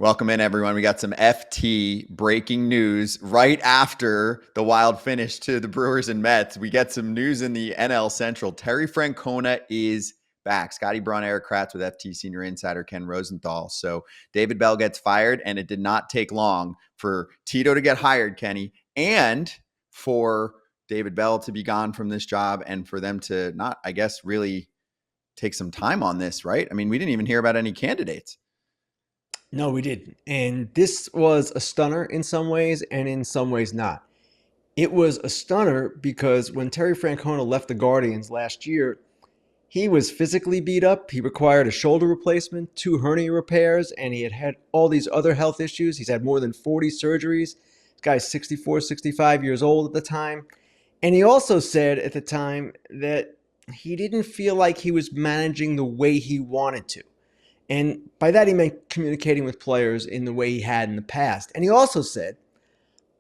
Welcome in, everyone. We got some FT breaking news right after the wild finish to the Brewers and Mets. We get some news in the NL Central. Terry Francona is back. Scotty Braun, Eric Kratz with FT Senior Insider Ken Rosenthal. So David Bell gets fired, and it did not take long for Tito to get hired, Kenny, and for David Bell to be gone from this job and for them to not, I guess, really take some time on this, right? I mean, we didn't even hear about any candidates. No, we didn't. And this was a stunner in some ways and in some ways not. It was a stunner because when Terry Francona left the Guardians last year, he was physically beat up. He required a shoulder replacement, two hernia repairs, and he had had all these other health issues. He's had more than 40 surgeries. This guy's 64, 65 years old at the time. And he also said at the time that he didn't feel like he was managing the way he wanted to. And by that, he meant communicating with players in the way he had in the past. And he also said,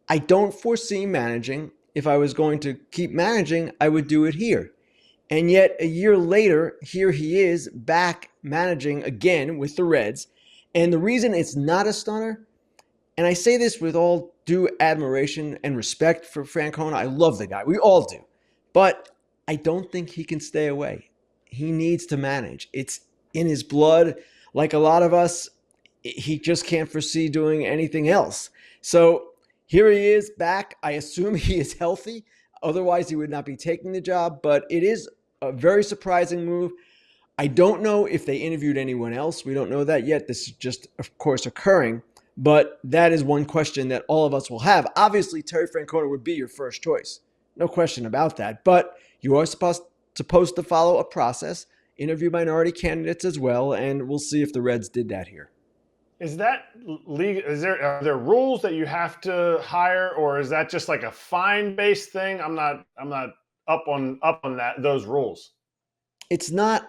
I don't foresee managing. If I was going to keep managing, I would do it here. And yet, a year later, here he is back managing again with the Reds. And the reason it's not a stunner, and I say this with all due admiration and respect for Francona, I love the guy. We all do. But I don't think he can stay away. He needs to manage. It's in his blood. Like a lot of us, he just can't foresee doing anything else. So here he is back. I assume he is healthy. Otherwise, he would not be taking the job. But it is a very surprising move. I don't know if they interviewed anyone else. We don't know that yet. This is just, of course, occurring. But that is one question that all of us will have. Obviously, Terry Francona would be your first choice. No question about that. But you are supposed to follow a process, interview minority candidates as well, and we'll see if the Reds did that here. Is that legal? Are there rules that you have to hire, or is that just like a fine-based thing? I'm not up on those rules. It's not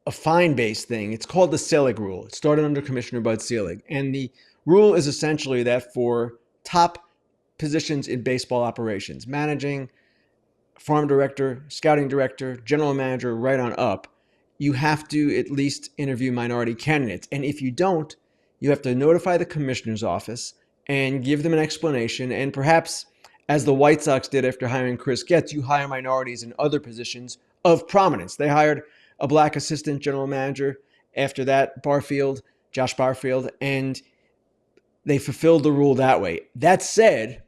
a fine-based thing. It's called the Selig Rule. It started under Commissioner Bud Selig, and the rule is essentially that for top positions in baseball operations, managing, farm director, scouting director, general manager, right on up, you have to at least interview minority candidates. And if you don't, you have to notify the commissioner's office and give them an explanation. And perhaps, as the White Sox did after hiring Chris Getz, you hire minorities in other positions of prominence. They hired a black assistant general manager after that, Josh Barfield, and they fulfilled the rule that way. That said,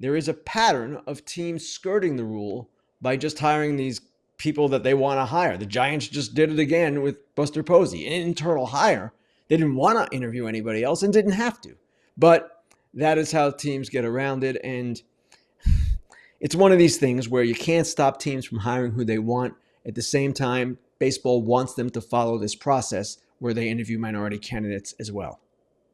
there is a pattern of teams skirting the rule by just hiring these people that they want to hire. The Giants just did it again with Buster Posey, an internal hire. They didn't want to interview anybody else and didn't have to. But that is how teams get around it. And it's one of these things where you can't stop teams from hiring who they want. At the same time, baseball wants them to follow this process where they interview minority candidates as well.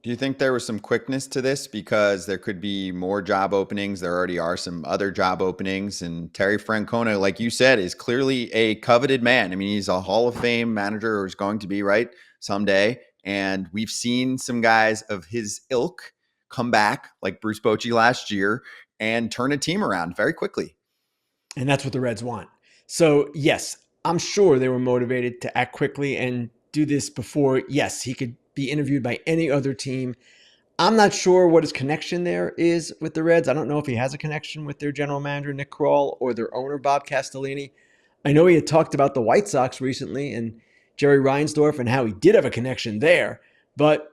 Do you think there was some quickness to this because there could be more job openings? There already are some other job openings. And Terry Francona, like you said, is clearly a coveted man. I mean, he's a Hall of Fame manager, or is going to be, right, someday. And we've seen some guys of his ilk come back, like Bruce Bochy last year, and turn a team around very quickly. And that's what the Reds want. So, yes, I'm sure they were motivated to act quickly and do this before, yes, he could be interviewed by any other team. I'm not sure what his connection there is with the Reds. I don't know if he has a connection with their general manager, Nick Kroll, or their owner, Bob Castellini. I know he had talked about the White Sox recently and Jerry Reinsdorf and how he did have a connection there. But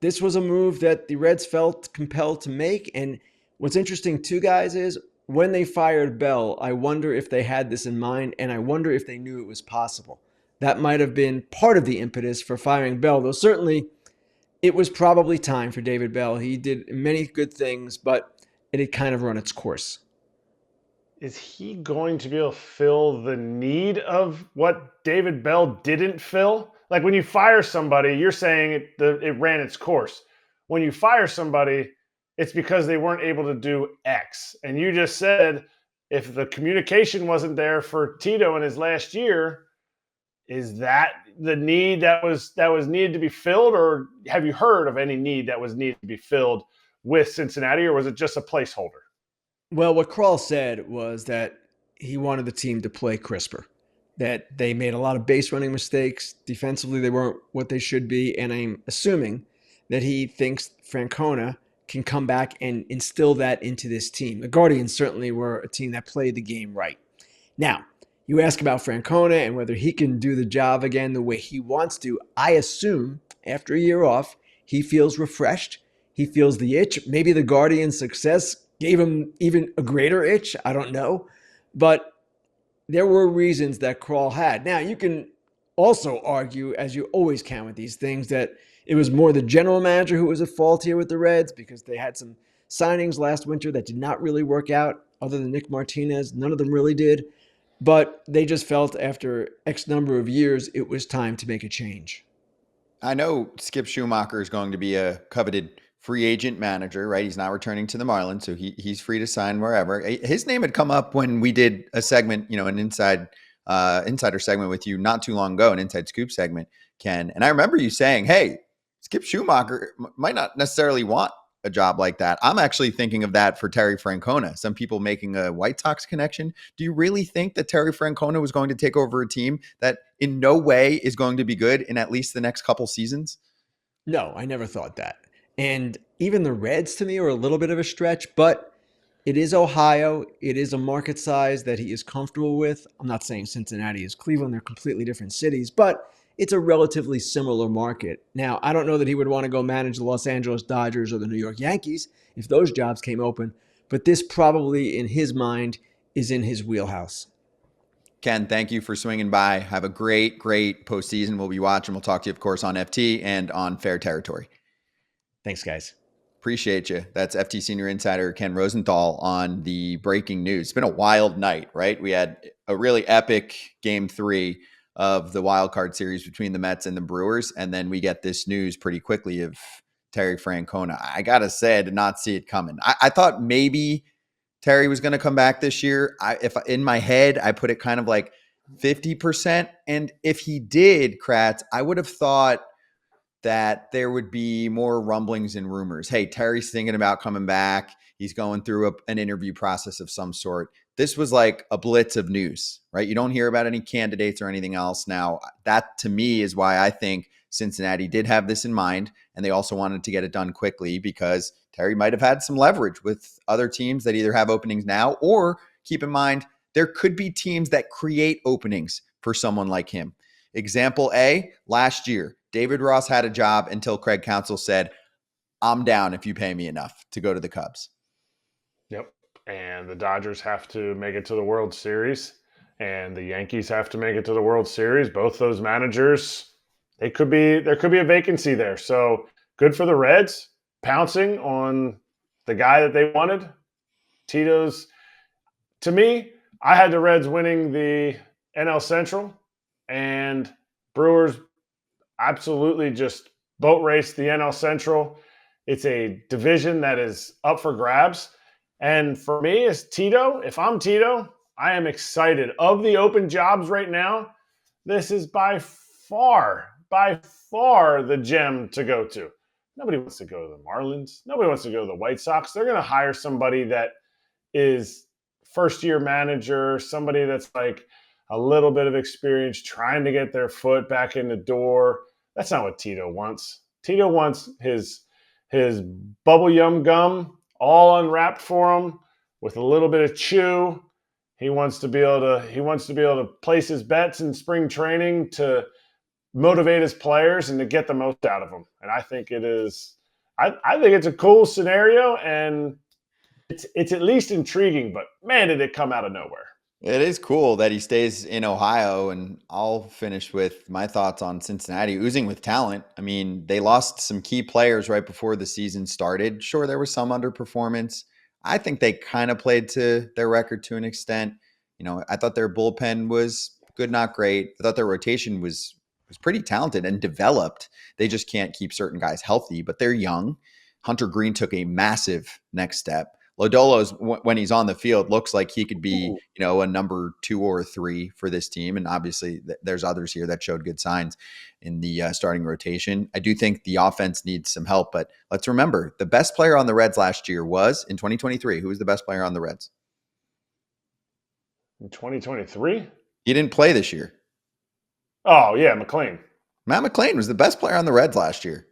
this was a move that the Reds felt compelled to make. And what's interesting, too, guys, is when they fired Bell, I wonder if they had this in mind, and I wonder if they knew it was possible. That might have been part of the impetus for firing Bell, though certainly it was probably time for David Bell. He did many good things, but it had kind of run its course. Is he going to be able to fill the need of what David Bell didn't fill? Like when you fire somebody, you're saying it ran its course. When you fire somebody, it's because they weren't able to do X. And you just said if the communication wasn't there for Tito in his last year, is that the need that was needed to be filled, or have you heard of any need that was needed to be filled with Cincinnati, or was it just a placeholder? Well, what Kroll said was that he wanted the team to play crisper, that they made a lot of base running mistakes. Defensively, they weren't what they should be. And I'm assuming that he thinks Francona can come back and instill that into this team. The Guardians certainly were a team that played the game right. Now, you ask about Francona and whether he can do the job again the way he wants to. I assume after a year off, he feels refreshed. He feels the itch. Maybe the Guardians' success gave him even a greater itch. I don't know. But there were reasons that Kroll had. Now, you can also argue, as you always can with these things, that it was more the general manager who was at fault here with the Reds because they had some signings last winter that did not really work out. Other than Nick Martinez, none of them really did. But they just felt after X number of years, it was time to make a change. I know Skip Schumacher is going to be a coveted free agent manager, right? He's not returning to the Marlins, so he's free to sign wherever. His name had come up when we did a segment, an insider segment with you not too long ago, an inside scoop segment, Ken. And I remember you saying, "Hey, Skip Schumacher might not necessarily want a job like that." I'm actually thinking of that for Terry Francona. Some people making a White Sox connection. Do you really think that Terry Francona was going to take over a team that in no way is going to be good in at least the next couple seasons? No, I never thought that. And even the Reds to me are a little bit of a stretch, but it is Ohio. It is a market size that he is comfortable with. I'm not saying Cincinnati is Cleveland, they're completely different cities, but it's a relatively similar market. Now, I don't know that he would want to go manage the Los Angeles Dodgers or the New York Yankees if those jobs came open, but this probably, in his mind, is in his wheelhouse. Ken, thank you for swinging by. Have a great postseason. We'll be watching. We'll talk to you, of course, on FT and on Fair Territory. Thanks, guys. Appreciate you. That's FT Senior Insider Ken Rosenthal on the breaking news. It's been a wild night, right? We had a really epic game 3 of the wild card series between the Mets and the Brewers, and then we get this news pretty quickly of Terry Francona. I gotta say, I did not see it coming. I thought maybe Terry was going to come back this year. If in my head, I put it kind of like 50%. And if he did, Kratz, I would have thought that there would be more rumblings and rumors. Hey, Terry's thinking about coming back. He's going through an interview process of some sort. This was like a blitz of news, right? You don't hear about any candidates or anything else. Now, that to me is why I think Cincinnati did have this in mind, and they also wanted to get it done quickly because Terry might have had some leverage with other teams that either have openings now or, keep in mind, there could be teams that create openings for someone like him. Example A, last year, David Ross had a job until Craig Counsell said, "I'm down if you pay me enough to go to the Cubs." Yep. And the Dodgers have to make it to the World Series, and the Yankees have to make it to the World Series. Both those managers, there could be a vacancy there. So good for the Reds pouncing on the guy that they wanted. Tito's, to me, I had the Reds winning the NL Central, and Brewers absolutely just boat race the NL Central. It's a division that is up for grabs. And for me, as Tito, if I'm Tito, I am excited. Of the open jobs right now, this is by far the gem to go to. Nobody wants to go to the Marlins. Nobody wants to go to the White Sox. They're going to hire somebody that is first-year manager, somebody that's like a little bit of experience trying to get their foot back in the door. That's not what Tito wants. Tito wants his bubble yum gum all unwrapped for him with a little bit of chew. He wants to be able to place his bets in spring training to motivate his players and to get the most out of them. And I think I think it's a cool scenario, and it's at least intriguing, but man, did it come out of nowhere. It is cool that he stays in Ohio, and I'll finish with my thoughts on Cincinnati oozing with talent. I mean, they lost some key players right before the season started. Sure, there was some underperformance. I think they kind of played to their record to an extent. I thought their bullpen was good, not great. I thought their rotation was pretty talented and developed. They just can't keep certain guys healthy, but they're young. Hunter Green took a massive next step. Lodolo's, when he's on the field, looks like he could be, a number 2 or 3 for this team. And obviously there's others here that showed good signs in the starting rotation. I do think the offense needs some help, but let's remember the best player on the Reds last year was in 2023. Who was the best player on the Reds? In 2023? He didn't play this year. Oh, yeah, McLean. Matt McLain was the best player on the Reds last year.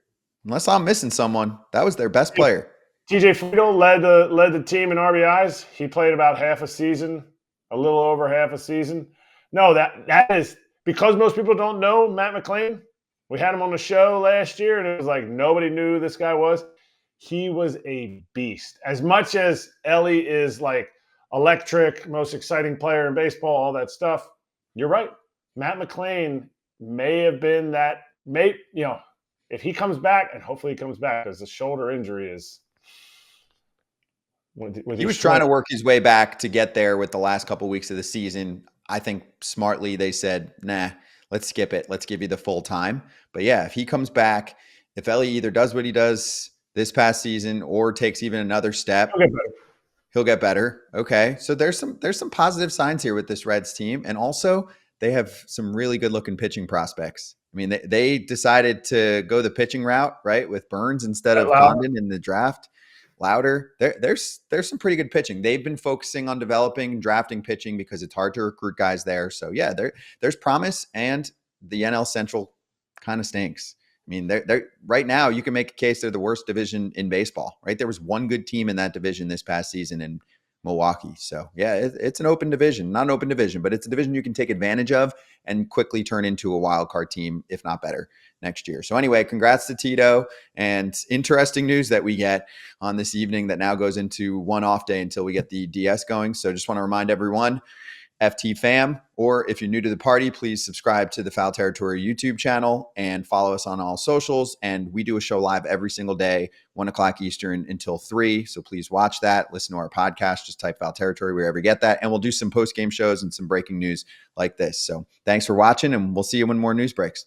Unless I'm missing someone, that was their best player. TJ Friedel led the team in RBIs. He played about half a season, a little over half a season. No, that is because most people don't know Matt McClain. We had him on the show last year, and it was like nobody knew who this guy was. He was a beast. As much as Ellie is like electric, most exciting player in baseball, all that stuff, you're right. Matt McClain may have been that. If he comes back, and hopefully he comes back, because the shoulder injury is. He was trying to work his way back to get there with the last couple of weeks of the season. I think smartly they said, nah, let's skip it. Let's give you the full time. But yeah, if he comes back, if Ellie either does what he does this past season or takes even another step, he'll get better. Okay. So there's some positive signs here with this Reds team. And also they have some really good looking pitching prospects. I mean, they decided to go the pitching route, right? With Burns instead of Condon in the draft. Louder. There's some pretty good pitching. They've been focusing on developing, drafting pitching because it's hard to recruit guys there. So yeah, there's promise, and the NL Central kind of stinks. I mean, they're right now you can make a case they're the worst division in baseball, right? There was one good team in that division this past season in Milwaukee. So yeah, it's an open division, not an open division, but it's a division you can take advantage of and quickly turn into a wild card team, if not better, next year. So anyway, congrats to Tito, and interesting news that we get on this evening that now goes into one off day until we get the DS going. So just want to remind everyone, FT fam, or if you're new to the party, please subscribe to the Foul Territory YouTube channel and follow us on all socials. And we do a show live every single day, 1:00 Eastern until 3. So please watch that. Listen to our podcast. Just type Foul Territory wherever you get that. And we'll do some post-game shows and some breaking news like this. So thanks for watching, and we'll see you when more news breaks.